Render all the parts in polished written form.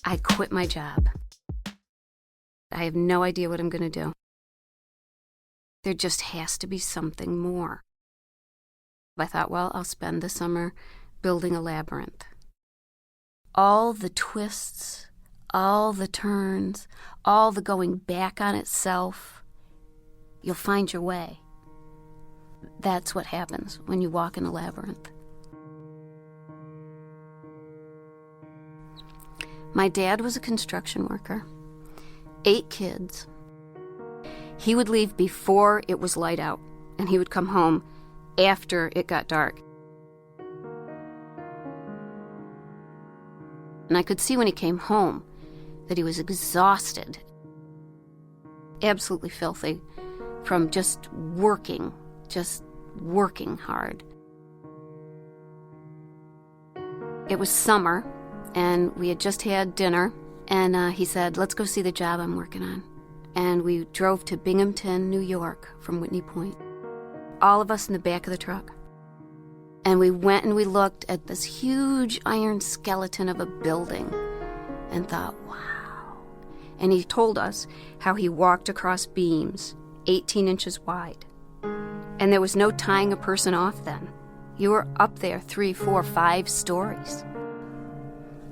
I quit my job. I have no idea what I'm going to do. There just has to be something more. I thought, well, I'll spend the summer building a labyrinth. All the twists, all the turns, all the going back on itself, you'll find your way. That's what happens when you walk in a labyrinth. My dad was a construction worker, 8 kids. He would leave before it was light out, and he would come home after it got dark. And I could see when he came home that he was exhausted, absolutely filthy, from just working hard. It was summer, and we had just had dinner, and he said, let's go see the job I'm working on. And we drove to Binghamton, New York from Whitney Point. All of us in the back of the truck. And we went and we looked at this huge iron skeleton of a building and thought, wow. And he told us how he walked across beams 18 inches wide. And there was no tying a person off then. You were up there 3, 4, 5 stories.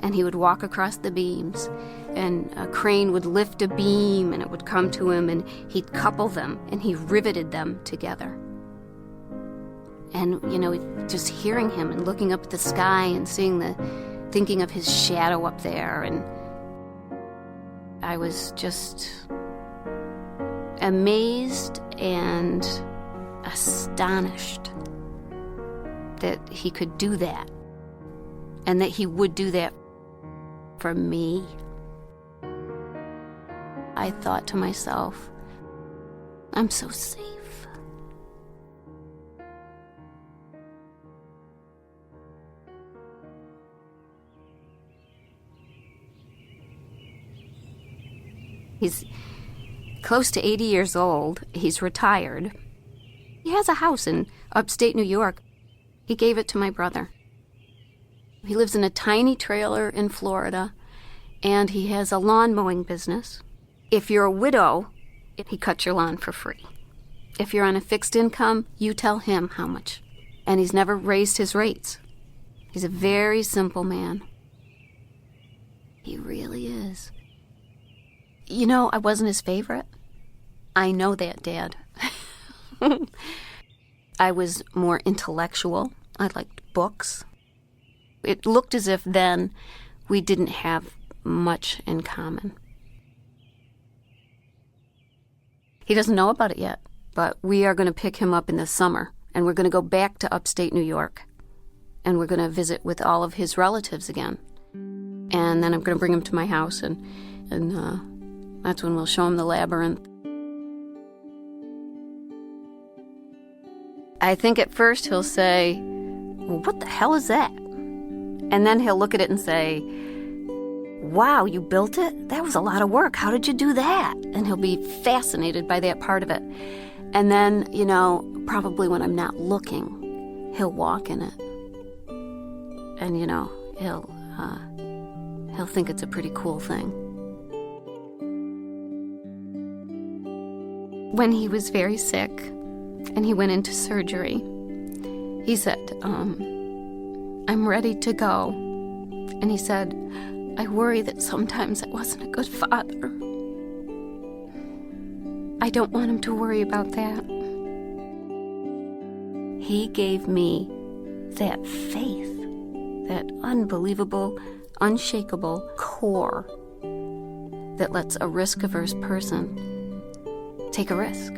And he would walk across the beams, and a crane would lift a beam, and it would come to him, and he'd couple them, and he riveted them together. And, just hearing him and looking up at the sky and thinking of his shadow up there, and I was just amazed and astonished that he could do that, and that he would do that for me. I thought to myself, I'm so safe. He's close to 80 years old. He's retired. He has a house in upstate New York. He gave it to my brother. He lives in a tiny trailer in Florida, and he has a lawn mowing business. If you're a widow, he cuts your lawn for free. If you're on a fixed income, you tell him how much. And he's never raised his rates. He's a very simple man. He really is. I wasn't his favorite. I know that, Dad. I was more intellectual. I liked books. It looked as if then we didn't have much in common. He doesn't know about it yet, but we are going to pick him up in the summer, and we're going to go back to upstate New York, and we're going to visit with all of his relatives again. And then I'm going to bring him to my house, and that's when we'll show him the labyrinth. I think at first he'll say, well, what the hell is that? And then he'll look at it and say, wow, you built it? That was a lot of work. How did you do that? And he'll be fascinated by that part of it. And then, probably when I'm not looking, he'll walk in it. And, he'll think it's a pretty cool thing. When he was very sick and he went into surgery, he said, I'm ready to go. And he said, I worry that sometimes I wasn't a good father. I don't want him to worry about that. He gave me that faith, that unbelievable, unshakable core that lets a risk-averse person take a risk.